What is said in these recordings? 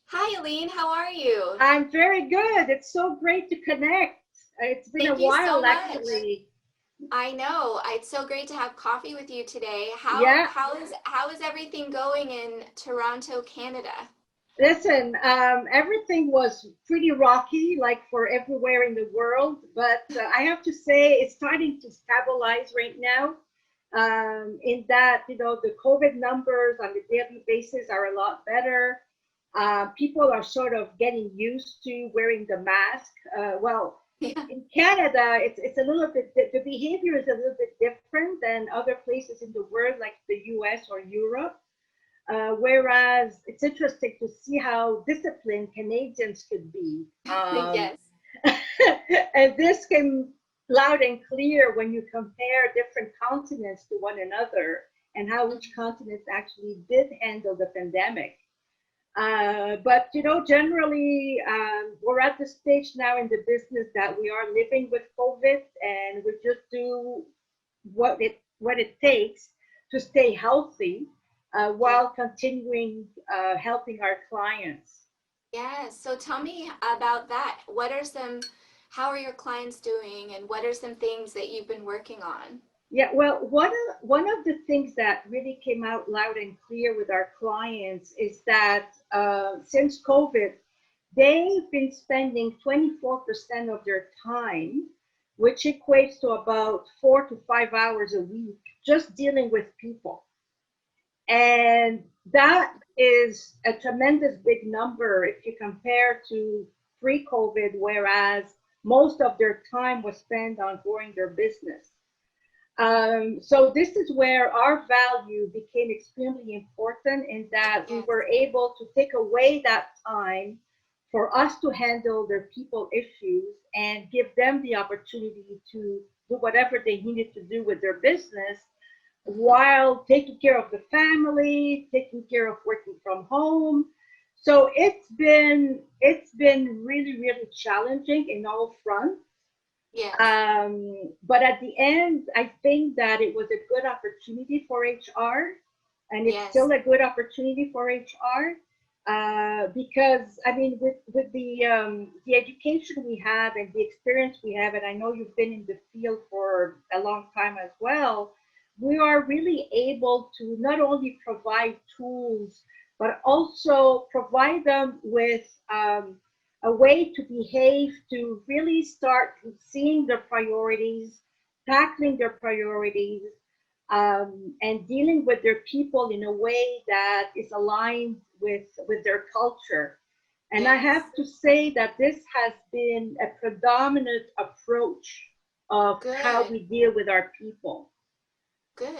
Hi, Aline. How are you? I'm very good. It's so great to connect. It's been a Thank you so while, much. actually. I know. It's so great to have coffee with you today. How Yeah, how is how is everything going in Toronto, Canada? listen, everything was pretty rocky, like for everywhere in the world, but I have to say it's starting to stabilize right now. In that, the COVID numbers on a daily basis are a lot better. People are sort of getting used to wearing the mask. Well, Yeah. in Canada, it's a little bit, the behavior is a little bit different than other places in the world, like the US or Europe. Whereas it's interesting to see how disciplined Canadians could be. Yes. And this came loud and clear when you compare different continents to one another and how each continent actually did handle the pandemic. But generally, we're at the stage now in the business that we are living with COVID, and we just do what it takes to stay healthy Yeah. while continuing helping our clients. Yeah. So tell me about that. How are your clients doing and what are some things that you've been working on? Yeah, well, one of the things that really came out loud and clear with our clients is that since COVID, they've been spending 24% of their time, which equates to about 4 to 5 hours a week, just dealing with people. And that is a tremendous big number if you compare to pre COVID, whereas most of their time was spent on growing their business. So this is where our value became extremely important in that we Yes. were able to take away that time for us to handle their people issues and give them the opportunity to do whatever they needed to do with their business Hmm. while taking care of the family, taking care of working from home. So it's been really, really challenging in all fronts, Yes. but at the end, I think that it was a good opportunity for HR, and it's Yes. still a good opportunity for HR because I mean, with the education we have and the experience we have, and I know you've been in the field for a long time as well, we are really able to not only provide tools but also provide them with a way to behave, to really start seeing their priorities, tackling their priorities, and dealing with their people in a way that is aligned with their culture. And I Yes. have to say that this has been a predominant approach of how Good. we deal with our people. Good.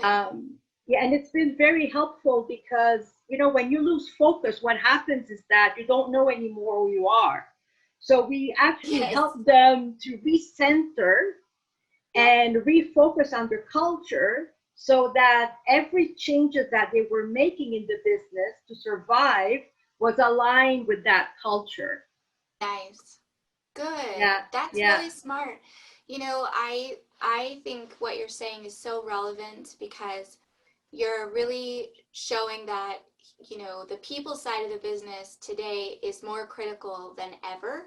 Yeah, and it's been very helpful because when you lose focus, what happens is that you don't know anymore who you are. So we actually Yes. help them to recenter Yep. and refocus on their culture so that every changes that they were making in the business to survive was aligned with that culture. Nice. Good. Yeah, That's yeah, really smart. I think what you're saying is so relevant because you're really showing that, the people side of the business today is more critical than ever.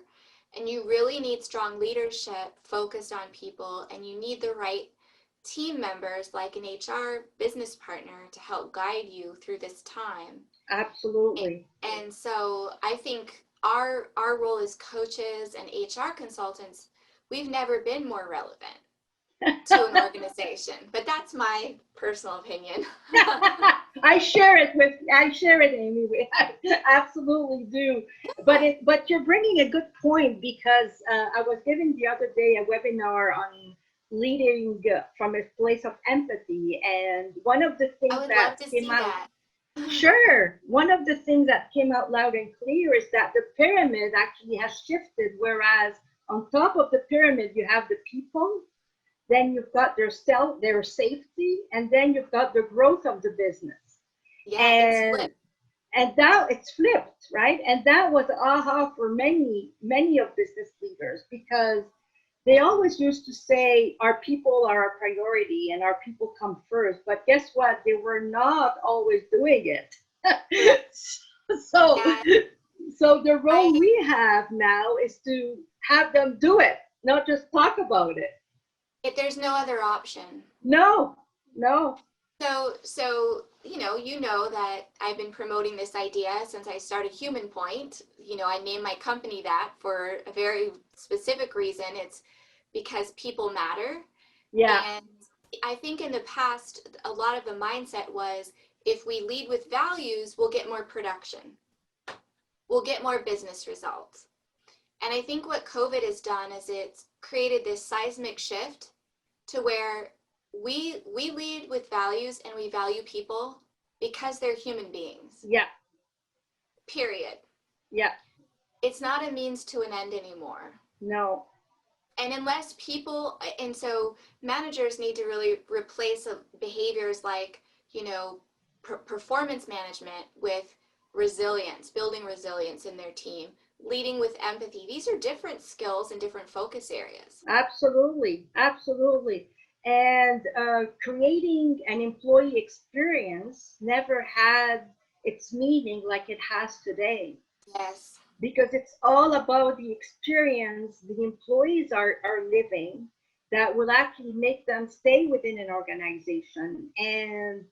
And you really need strong leadership focused on people, and you need the right team members like an HR business partner to help guide you through this time. absolutely. And so I think our role as coaches and HR consultants, we've never been more relevant to an organization. But that's my personal opinion. I share it, Amy. I absolutely do. But Yeah. you're bringing a good point because I was giving the other day a webinar on leading from a place of empathy, and one of the I things would that love to came see out, that. sure, one of the things that came out loud and clear is that the pyramid actually has shifted, whereas on top of the pyramid you have the people, then you've got their safety, and then you've got the growth of the business. Yeah, it's And flipped. that it's flipped, right? And that was aha for many of business leaders because they always used to say our people are our priority and our people come first. But guess what? They were not always doing it. Correct. So Yeah, So the role I we have now is to have them do it, not just talk about it. there's no other option. No, no. So you know that I've been promoting this idea since I started Human Point. I named my company that for a very specific reason. It's because people matter. Yeah, And I think in the past, a lot of the mindset was if we lead with values, we'll get more production, we'll get more business results. And I think what COVID has done is it's created this seismic shift to where we lead with values and we value people because they're human beings. yeah, Period. yeah. It's not a means to an end anymore. No. And unless people, and so managers need to really replace behaviors like, performance management with resilience, building resilience in their team, leading with empathy. These are different skills and different focus areas. Absolutely, absolutely. And creating an employee experience never had its meaning like it has today, Yes. because it's all about the experience the employees are living that will actually make them stay within an organization. And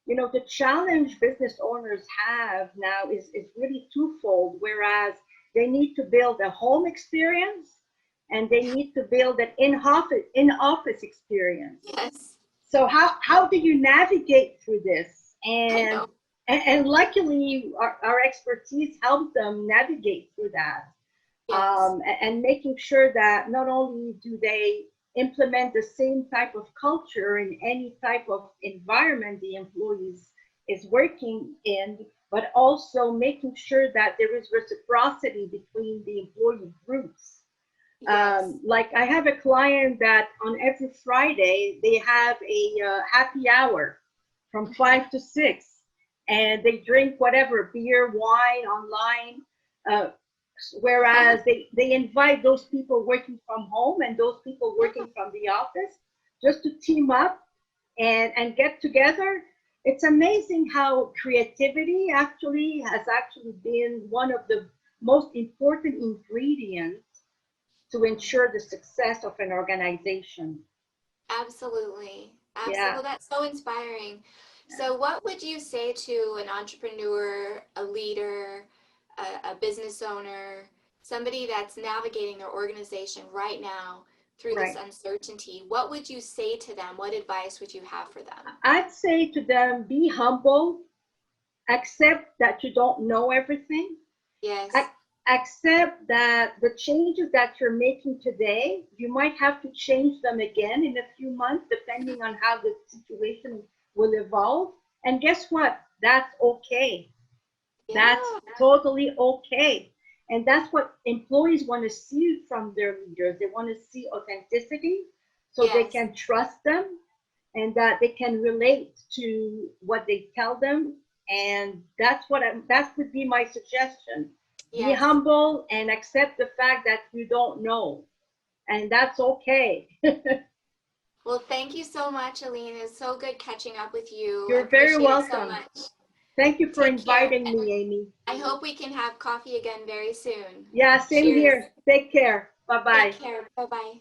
the challenge business owners have now is really twofold, whereas they need to build a home experience and they need to build an in office experience. Yes. So how do you navigate through this? I And know. and luckily our expertise helps them navigate through that, Yes. and making sure that not only do they implement the same type of culture in any type of environment the employees is working in, but also making sure that there is reciprocity between the employee groups. Yes. Like I have a client that on every Friday they have a happy hour from 5 to 6, and they drink whatever beer, wine online. Uh, Whereas they invite those people working from home and those people working from the office just to team up and get together. It's amazing how creativity actually has actually been one of the most important ingredients to ensure the success of an organization. Absolutely. Yeah, Absolutely. That's so inspiring. So, what would you say to an entrepreneur, a leader, a business owner, somebody that's navigating their organization right now through this right. uncertainty? What would you say to them? What advice would you have for them? I'd say to them, be humble, accept that you don't know everything, Yes. accept that the changes that you're making today, you might have to change them again in a few months, depending on how the situation will evolve. And guess what? That's okay. That's Yeah. totally okay. And that's what employees want to see from their leaders. They want to see authenticity so they Yes. can trust them and that they can relate to what they tell them. And that would be my suggestion. Be Yes. humble and accept the fact that you don't know. And that's okay. Well, thank you so much, Aline. It's so good catching up with you. I You're very appreciate it so welcome. much. Thank you for Take care. inviting me, Amy. I hope we can have coffee again very soon. Yeah, same Cheers. here. Take care. Bye Take bye. care. Bye bye.